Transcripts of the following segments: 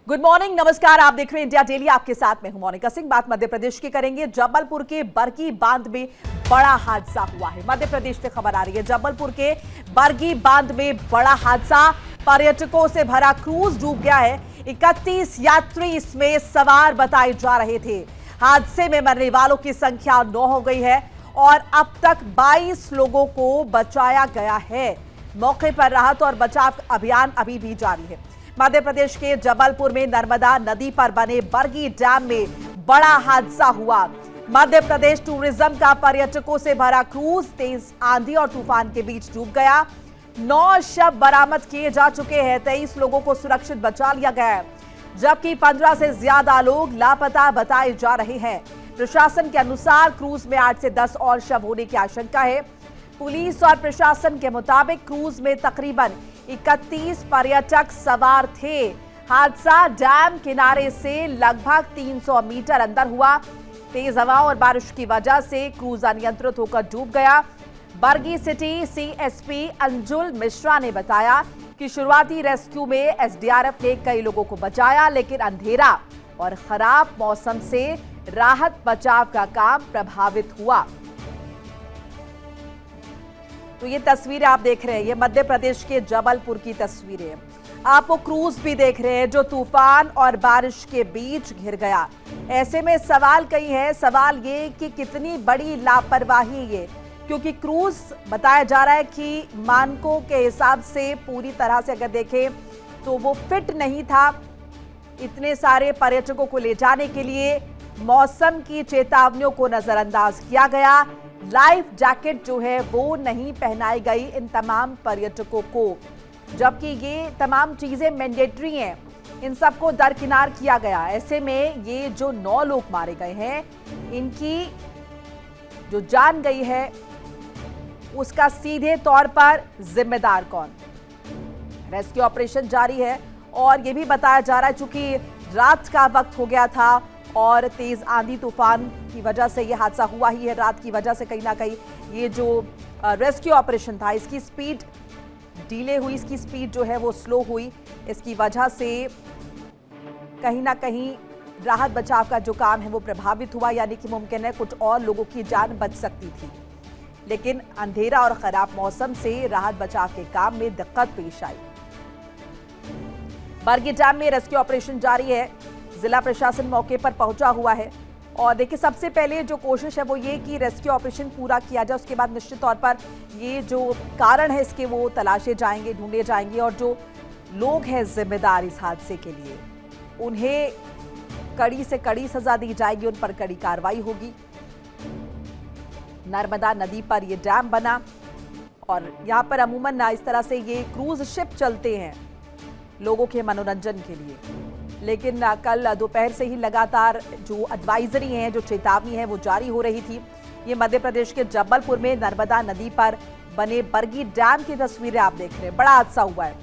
Good morning, नमस्कार। आप देख रहे हैं इंडिया डेली, आपके साथ मैं हूं मोनिका सिंह। बात मध्य प्रदेश की करेंगे। जबलपुर के बरगी बांध में बड़ा हादसा हुआ है। मध्य प्रदेश से खबर आ रही है, जबलपुर के बरगी बांध में बड़ा हादसा। पर्यटकों से भरा क्रूज डूब गया है। 31 यात्री इसमें सवार बताए जा रहे थे। हादसे में मरने वालों की संख्या 9 हो गई है और अब तक 22 लोगों को बचाया गया है। मौके पर राहत और बचाव अभियान अभी भी जारी है। मध्य प्रदेश के जबलपुर में नर्मदा नदी पर बने बरगी डैम में बड़ा हादसा हुआ। मध्य प्रदेश टूरिज्म का पर्यटकों से भरा क्रूज तेज आंधी और तूफान के बीच डूब गया। 9 शव बरामद किए जा चुके हैं। 23 लोगों को सुरक्षित बचा लिया गया है, जबकि 15 से ज्यादा लोग लापता बताए जा रहे हैं। प्रशासन के अनुसार क्रूज में 8 से 10 और शव होने की आशंका है। पुलिस और प्रशासन के मुताबिक क्रूज में तकरीबन 31 पर्यटक सवार थे। हादसा डैम किनारे से लगभग 300 मीटर अंदर हुआ। तेज हवा और बारिश की वजह से क्रूज अनियंत्रित होकर डूब गया। बरगी सिटी सीएसपी अंजुल मिश्रा ने बताया कि शुरुआती रेस्क्यू में एसडीआरएफ ने कई लोगों को बचाया, लेकिन अंधेरा और खराब मौसम से राहत बचाव का काम प्रभावित हुआ। तो ये तस्वीरें आप देख रहे हैं, ये मध्य प्रदेश के जबलपुर की तस्वीरें हैं। आप वो क्रूज भी देख रहे हैं जो तूफान और बारिश के बीच घिर गया। ऐसे में सवाल कई है, सवाल ये कि कितनी बड़ी लापरवाही ये, क्योंकि क्रूज बताया जा रहा है कि मानकों के हिसाब से पूरी तरह से अगर देखें तो वो फिट नहीं था। इतने सारे पर्यटकों को ले जाने के लिए मौसम की चेतावनियों को नजरअंदाज किया गया। लाइफ जैकेट जो है वो नहीं पहनाई गई इन तमाम पर्यटकों को, जबकि ये तमाम चीजें मैंडेटरी हैं। इन सबको दरकिनार किया गया। ऐसे में ये जो 9 लोग मारे गए हैं, इनकी जो जान गई है उसका सीधे तौर पर जिम्मेदार कौन? रेस्क्यू ऑपरेशन जारी है और ये भी बताया जा रहा है चूंकि रात का वक्त हो गया था और तेज आंधी तूफान की वजह से ये हादसा हुआ ही है। रात की वजह से कहीं ना कहीं ये जो रेस्क्यू ऑपरेशन था इसकी स्पीड डिले हुई, इसकी स्पीड जो है वो स्लो हुई। इसकी वजह से कहीं ना कहीं राहत बचाव का जो काम है वो प्रभावित हुआ, यानी कि मुमकिन है कुछ और लोगों की जान बच सकती थी, लेकिन अंधेरा और खराब मौसम से राहत बचाव के काम में दिक्कत पेश आई। बरगी डैम में रेस्क्यू ऑपरेशन जारी है। जिला प्रशासन मौके पर पहुंचा हुआ है और देखिए, सबसे पहले जो कोशिश है वो ये कि रेस्क्यू ऑपरेशन पूरा किया जाए। उसके बाद निश्चित तौर पर ये जो कारण है इसके वो तलाशे जाएंगे, ढूंढे जाएंगे और जो लोग हैं जिम्मेदार इस हादसे के लिए उन्हें कड़ी से कड़ी सजा दी जाएगी, उन पर कड़ी कार्रवाई होगी। नर्मदा नदी पर ये डैम बना और यहाँ पर अमूमन इस तरह से ये क्रूज शिप चलते हैं लोगों के मनोरंजन के लिए, लेकिन कल दोपहर से ही लगातार जो एडवाइजरी है, जो चेतावनी है वो जारी हो रही थी। ये मध्य प्रदेश के जबलपुर में नर्मदा नदी पर बने बरगी डैम की तस्वीरें आप देख रहे हैं। बड़ा हादसा हुआ है।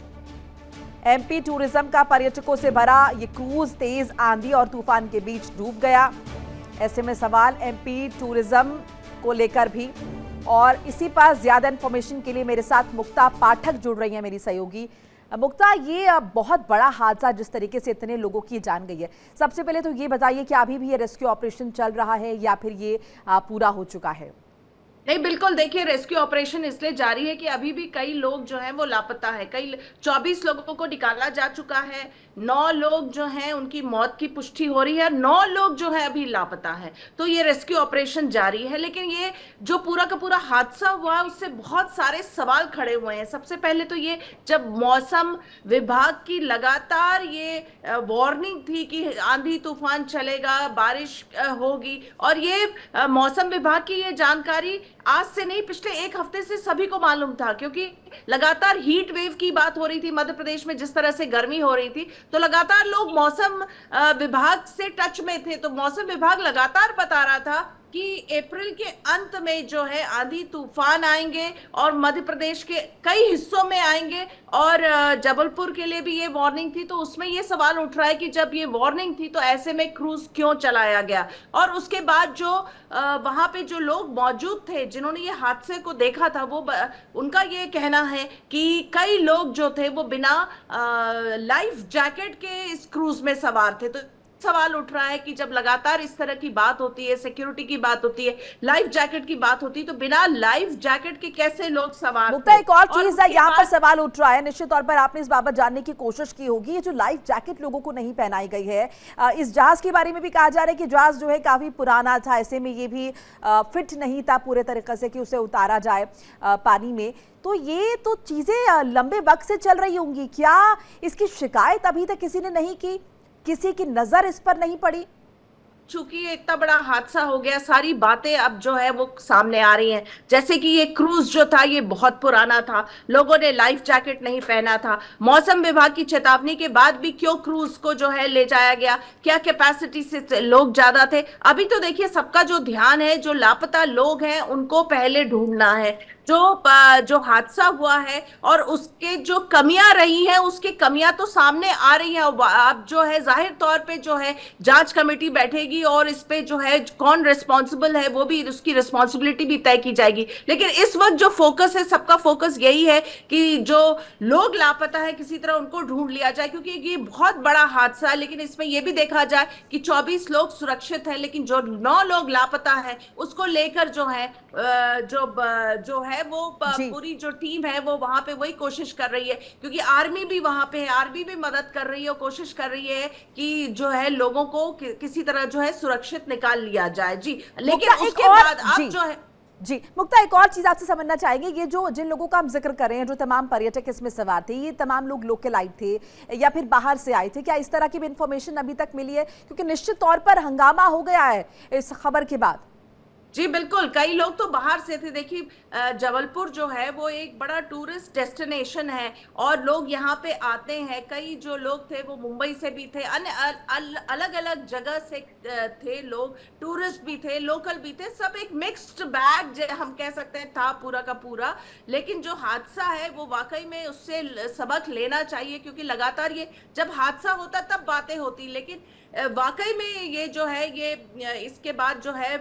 एमपी टूरिज्म का पर्यटकों से भरा ये क्रूज तेज आंधी और तूफान के बीच डूब गया। ऐसे में सवाल एमपी टूरिज्म को लेकर भी, और इसी पर ज्यादा इंफॉर्मेशन के लिए मेरे साथ मुक्ता पाठक जुड़ रही है, मेरी सहयोगी। मुक्ता, ये बहुत बड़ा हादसा जिस तरीके से इतने लोगों की जान गई है, सबसे पहले तो ये बताइए कि अभी भी ये रेस्क्यू ऑपरेशन चल रहा है या फिर ये पूरा हो चुका है? नहीं, बिल्कुल। देखिए, रेस्क्यू ऑपरेशन इसलिए जारी है कि अभी भी कई लोग जो हैं वो लापता है। 24 लोगों को निकाला जा चुका है। 9 लोग जो हैं उनकी मौत की पुष्टि हो रही है, 9 लोग जो है अभी लापता है। तो ये रेस्क्यू ऑपरेशन जारी है, लेकिन ये जो पूरा का पूरा हादसा हुआ उससे बहुत सारे सवाल खड़े हुए हैं। सबसे पहले तो ये, जब मौसम विभाग की लगातार ये वार्निंग थी कि आंधी तूफान चलेगा, बारिश होगी, और ये मौसम विभाग की ये जानकारी आज से नहीं, पिछले 1 हफ्ते से सभी को मालूम था, क्योंकि लगातार हीट वेव की बात हो रही थी मध्य प्रदेश में। जिस तरह से गर्मी हो रही थी तो लगातार लोग मौसम विभाग से टच में थे। तो मौसम विभाग लगातार बता रहा था कि अप्रैल के अंत में जो है आंधी तूफान आएंगे और मध्य प्रदेश के कई हिस्सों में आएंगे। और जबलपुर के लिए भी ये वार्निंग थी, तो उसमें ये सवाल उठ रहा है कि जब ये वार्निंग थी तो ऐसे में क्रूज क्यों चलाया गया। और उसके बाद जो वहां पे जो लोग मौजूद थे जिन्होंने ये हादसे को देखा था, वो उनका ये कहना है कि कई लोग जो थे वो बिना लाइफ जैकेट के इस क्रूज में सवार थे। तो सवाल उठ रहा है कि जब लगातार इस तरह की बात होती है, सिक्योरिटी की बात होती है, लाइफ जैकेट की बात होती है, तो बिना लाइफ जैकेट के कैसे लोग सवार मुक्ता, एक और चीज उसके यहाँ पर बाद सवाल उठ रहा है, निश्चित तौर पर आपने इस बाबत जानने की कोशिश की होगी, ये जो लाइफ जैकेट लोगों को नहीं पहनाई गई है, इस जहाज के बारे में भी कहा जा रहा है कि जहाज जो है काफी पुराना था, ऐसे में ये भी फिट नहीं था पूरे तरीके से कि उसे उतारा जाए पानी में। तो ये तो चीजें लंबे वक्त से चल रही होंगी, क्या इसकी शिकायत अभी तक किसी ने नहीं की, किसी की नजर इस पर नहीं पड़ी? चूंकि ये इतना बड़ा हादसा हो गया, सारी बातें अब जो है वो सामने आ रही हैं। जैसे कि ये क्रूज जो था ये बहुत पुराना था, लोगों ने लाइफ जैकेट नहीं पहना था, मौसम विभाग की चेतावनी के बाद भी क्यों क्रूज को जो है ले जाया गया, क्या कैपेसिटी से लोग ज्यादा थे। अभी तो देखिए सबका जो ध्यान है, जो लापता लोग हैं उनको पहले ढूंढना है। जो हादसा हुआ है और उसके जो कमियां रही हैं, उसकी कमियां तो सामने आ रही हैं। अब जो है जाहिर तौर पे जो है जांच कमेटी बैठेगी और इस पे जो है कौन रिस्पॉन्सिबल है वो भी, उसकी रिस्पॉन्सिबिलिटी भी तय की जाएगी। लेकिन इस वक्त जो फोकस है, सबका फोकस यही है कि जो लोग लापता है किसी तरह उनको ढूंढ लिया जाए, क्योंकि ये बहुत बड़ा हादसा है। लेकिन इसमें यह भी देखा जाए कि 24 लोग सुरक्षित हैं, लेकिन जो 9 लोग लापता है उसको लेकर जो है जो है वो पूरी जो टीम है वो वहां पे वही कोशिश कर रही है, क्योंकि आर्मी भी वहां पे है, आर्मी भी मदद कर रही है और कोशिश कर रही है कि जो है लोगों को किसी तरह जो है सुरक्षित निकाल लिया जाए। जी, लेकिन उसके बाद अब जो है जी मुक्ता, एक और चीज आपसे समझना चाहेंगे, ये जो जिन लोगों का हम जिक्र कर रहे हैं, जो तमाम पर्यटक इसमें सवार थे, ये तमाम लोग लोकलाइट थे या फिर बाहर से आए थे, क्या इस तरह की भी इंफॉर्मेशन अभी तक मिली है? क्योंकि निश्चित तौर पर हंगामा हो गया है इस खबर के बाद। जी बिल्कुल, कई लोग तो बाहर से थे। देखिए जबलपुर जो है वो एक बड़ा टूरिस्ट डेस्टिनेशन है और लोग यहाँ पे आते हैं। कई जो लोग थे वो मुंबई से भी थे, अन्य अलग अलग जगह से थे लोग, टूरिस्ट भी थे, लोकल भी थे, सब एक मिक्स्ड बैग जो हम कह सकते हैं था पूरा का पूरा। लेकिन जो हादसा है वो वाकई में उससे सबक लेना चाहिए, क्योंकि लगातार ये जब हादसा होता तब बातें होती, लेकिन वाकई में ये जो है ये इसके बाद जो है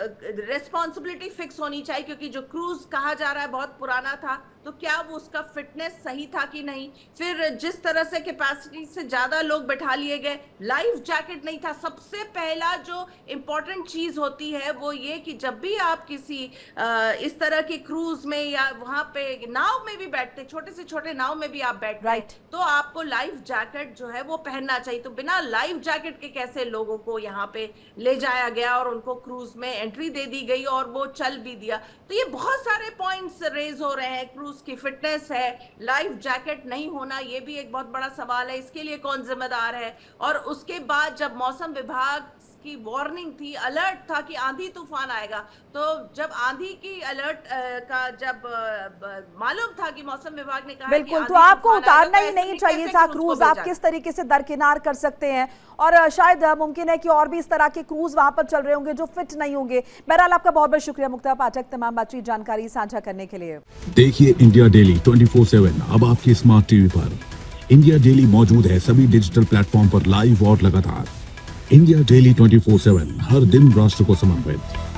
रिस्पॉन्सिबिलिटी फिक्स होनी चाहिए, क्योंकि जो क्रूज कहा जा रहा है बहुत पुराना था, तो क्या वो उसका फिटनेस सही था कि नहीं। फिर जिस तरह से कैपेसिटी से ज्यादा लोग बैठा लिए गए, लाइफ जैकेट नहीं था। सबसे पहला जो इम्पोर्टेंट चीज होती है वो ये कि जब भी आप किसी इस तरह के क्रूज में या वहां पे नाव में भी बैठते, छोटे से छोटे नाव में भी आप बैठते हैं, तो आपको लाइफ जैकेट जो है वो पहनना चाहिए। तो बिना लाइफ जैकेट के कैसे लोगों को यहाँ पे ले जाया गया और उनको क्रूज में एंट्री दे दी गई और वो चल भी दिया। तो ये बहुत सारे पॉइंट्स रेज हो रहे हैं। क्रूज की फिटनेस है, लाइफ जैकेट नहीं होना ये भी एक बहुत बड़ा सवाल है, इसके लिए कौन जिम्मेदार है। और उसके बाद जब मौसम विभाग की वार्निंग थी, अलर्ट था कि आंधी तूफान आएगा, तो जब आंधी की अलर्ट का जब मालूम था कि मौसम विभाग ने कहा बिल्कुल, तो आपको उतारना ही नहीं चाहिए था क्रूज। आप किस तरीके से दरकिनार कर सकते हैं, और शायद मुमकिन है कि और भी इस तरह के क्रूज वहां पर चल रहे होंगे जो फिट नहीं होंगे। बहरहाल आपका बहुत बहुत शुक्रिया मुक्ता पाठक, तमाम बातचीत जानकारी साझा करने के लिए। देखिए इंडिया डेली 24/7 अब आपके स्मार्ट टीवी पर। इंडिया डेली मौजूद है सभी डिजिटल प्लेटफॉर्म पर लाइव और लगातार। इंडिया डेली 24/7 हर दिन राष्ट्र को समर्पित।